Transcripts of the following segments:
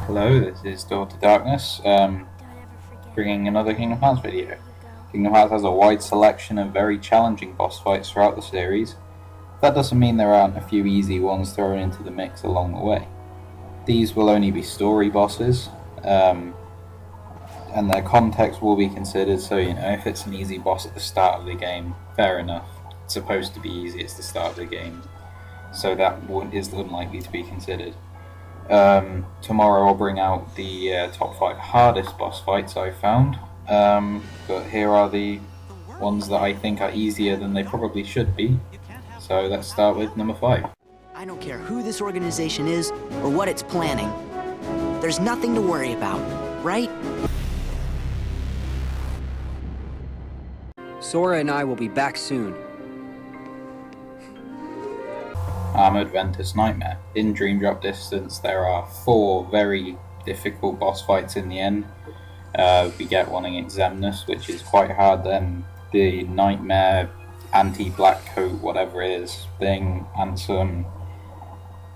Hello, this is Door to Darkness, bringing another Kingdom Hearts video. Kingdom Hearts has a wide selection of very challenging boss fights throughout the series. That doesn't mean there aren't a few easy ones thrown into the mix along the way. These will only be story bosses, and their context will be considered, so if it's an easy boss at the start of the game, fair enough. It's supposed to be easy, it's the start of the game, so that is unlikely to be considered. Tomorrow I'll bring out the top 5 hardest boss fights I've found, but here are the ones that I think are easier than they probably should be. So let's start with number 5. I don't care who this organization is or what it's planning. There's nothing to worry about, right? Sora and I will be back soon. Armored Ventus Nightmare. In Dream Drop Distance there are 4 very difficult boss fights in the end. We get one against Xemnas, which is quite hard, then the Nightmare anti-black coat, whatever it is, thing, and some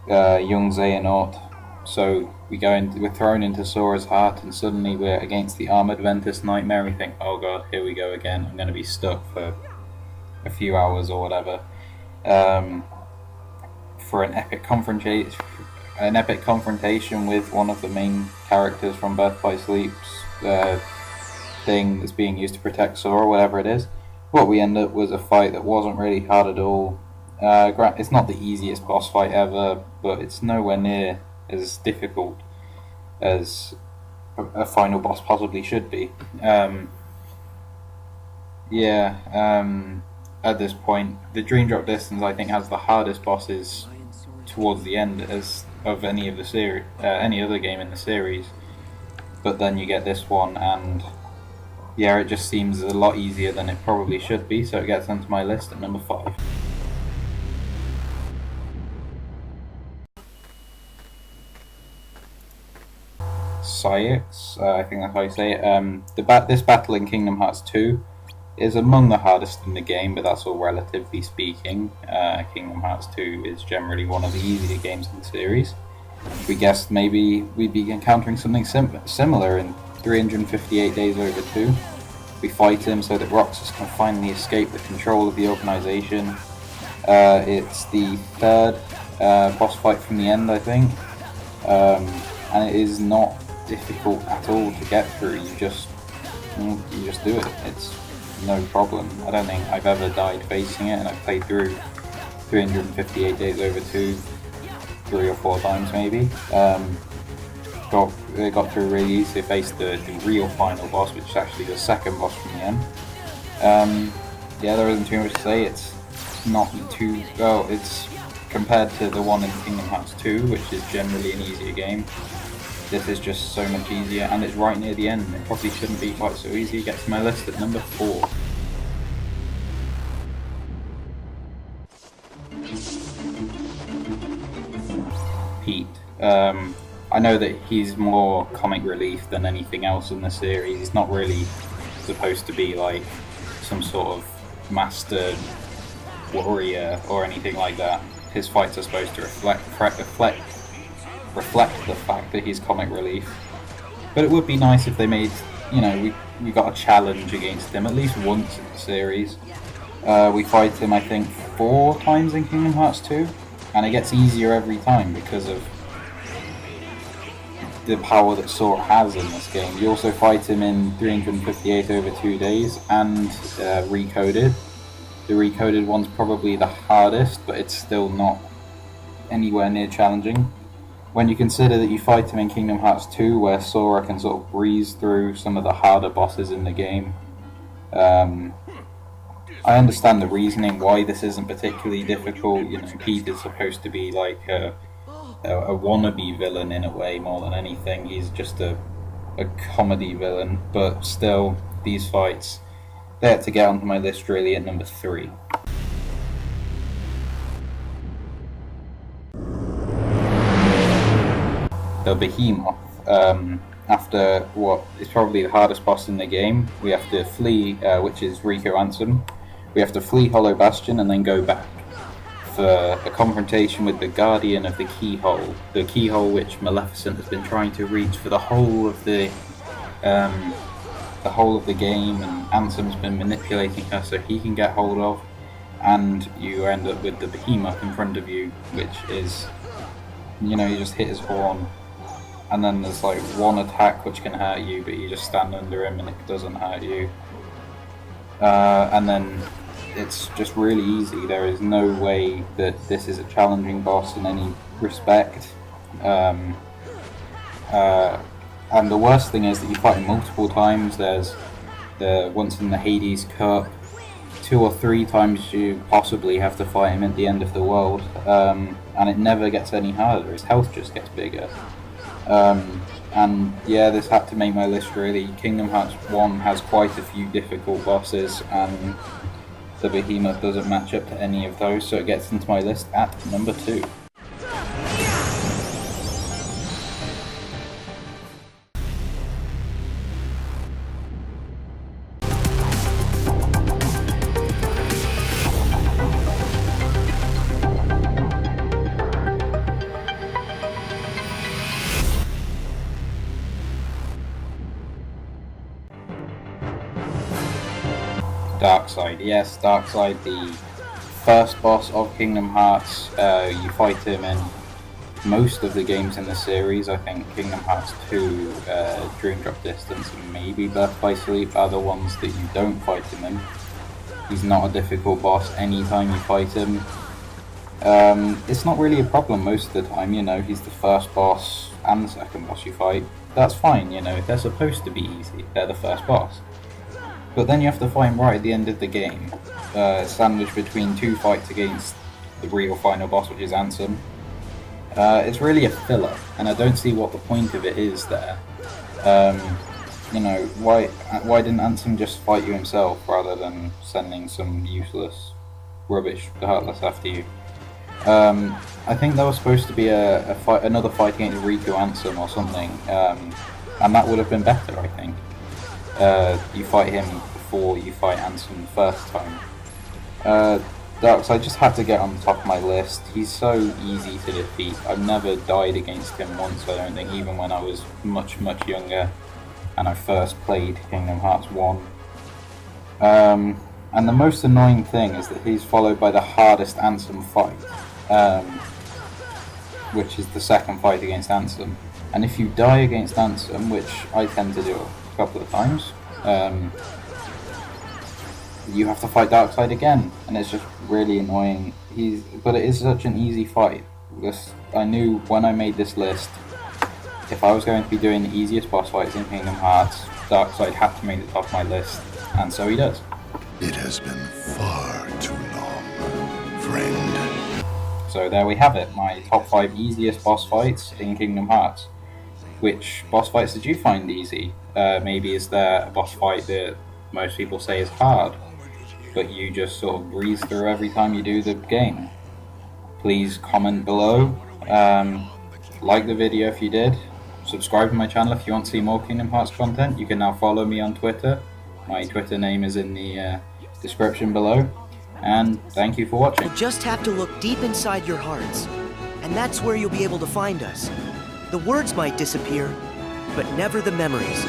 young Xehanort. So we're thrown into Sora's heart, and suddenly we're against the Armored Ventus Nightmare. We think, oh god, here we go again, I'm going to be stuck for a few hours or whatever. For an epic confrontation with one of the main characters from Birth by Sleep's thing that's being used to protect Sora, whatever it is. What we end up was a fight that wasn't really hard at all. It's not the easiest boss fight ever, but it's nowhere near as difficult as a final boss possibly should be. At this point, the Dream Drop Distance I think has the hardest bosses towards the end of any of the series, any other game in the series. But then you get this one, and yeah, it just seems a lot easier than it probably should be, so it gets onto my list at number 5. Syx, I think that's how you say it. This battle in Kingdom Hearts 2 is among the hardest in the game, but that's all relatively speaking. Kingdom Hearts 2 is generally one of the easier games in the series. We guessed maybe we'd be encountering something similar in 358 Days Over 2. We fight him so that Roxas can finally escape the control of the organization. It's the 3rd boss fight from the end, I think, and it is not difficult at all to get through. You just do it. It's no problem. I don't think I've ever died facing it, and I've played through 358 Days Over 2 3 or 4 times maybe. Got through really easily, faced the real final boss, which is actually the 2nd boss from the end. There isn't too much to say. It's not too well. It's compared to the one in Kingdom Hearts 2, which is generally an easier game. This is just so much easier, and it's right near the end. It probably shouldn't be quite so easy. It gets to my list at number 4. Pete. I know that he's more comic relief than anything else in the series. He's not really supposed to be like some sort of master warrior or anything like that. His fights are supposed to reflect the fact that he's comic relief. But it would be nice if they made, we got a challenge against him at least once in the series. We fight him I think 4 times in Kingdom Hearts 2, and it gets easier every time because of the power that Sora has in this game. You also fight him in 358 Over 2 Days and Recoded. The Recoded one's probably the hardest, but it's still not anywhere near challenging. When you consider that you fight him in Kingdom Hearts 2, where Sora can sort of breeze through some of the harder bosses in the game, I understand the reasoning why this isn't particularly difficult. Pete is supposed to be like a wannabe villain in a way more than anything. He's just a comedy villain, but still, these fights, they had to get onto my list really at number 3. The Behemoth. After what is probably the hardest boss in the game, we have to flee, which is Rico Ansem. We have to flee Hollow Bastion and then go back. for a confrontation with the Guardian of the Keyhole which Maleficent has been trying to reach for the whole of the game, and Ansem's been manipulating her so he can get hold of, and you end up with the behemoth in front of you, which is, you just hit his horn, and then there's like one attack which can hurt you, but you just stand under him and it doesn't hurt you. And then it's just really easy. There is no way that this is a challenging boss in any respect. And the worst thing is that you fight him multiple times. There's once in the Hades Cup, 2 or 3 times you possibly have to fight him at the end of the world, and it never gets any harder. His health just gets bigger. And yeah, this had to make my list really. Kingdom Hearts 1 has quite a few difficult bosses, and the Behemoth doesn't match up to any of those, so it gets into my list at number 2. Darkside, yes, Darkside, the first boss of Kingdom Hearts. You fight him in most of the games in the series. I think Kingdom Hearts 2, Dream Drop Distance, and maybe Birth by Sleep are the ones that you don't fight him in. He's not a difficult boss anytime you fight him. It's not really a problem most of the time, he's the first boss and the second boss you fight. That's fine, they're supposed to be easy, they're the first boss. But then you have to fight him right at the end of the game, sandwiched between 2 fights against the real final boss, which is Ansem. It's really a filler, and I don't see what the point of it is there. Why didn't Ansem just fight you himself rather than sending some useless rubbish to Heartless after you? I think there was supposed to be another fight against Riku Ansem or something, and that would have been better, I think. You fight him before you fight Ansem the first time. Darkside just had to get on the top of my list. He's so easy to defeat. I've never died against him once, I don't think, even when I was much, much younger and I first played Kingdom Hearts 1. And the most annoying thing is that he's followed by the hardest Ansem fight, which is the second fight against Ansem. And if you die against Ansem, which I tend to do a couple of times, you have to fight Darkside again, and it's just really annoying. But it is such an easy fight. I knew when I made this list, if I was going to be doing the easiest boss fights in Kingdom Hearts, Darkside had to make the top of my list, and so he does. It has been far too long, friend. So there we have it, my top 5 easiest boss fights in Kingdom Hearts. Which boss fights did you find easy? Maybe is there a boss fight that most people say is hard, but you just sort of breeze through every time you do the game? Please comment below, like the video if you did, subscribe to my channel if you want to see more Kingdom Hearts content. You can now follow me on Twitter. My Twitter name is in the description below, and thank you for watching. You'll just have to look deep inside your hearts, and that's where you'll be able to find us. The words might disappear, but never the memories.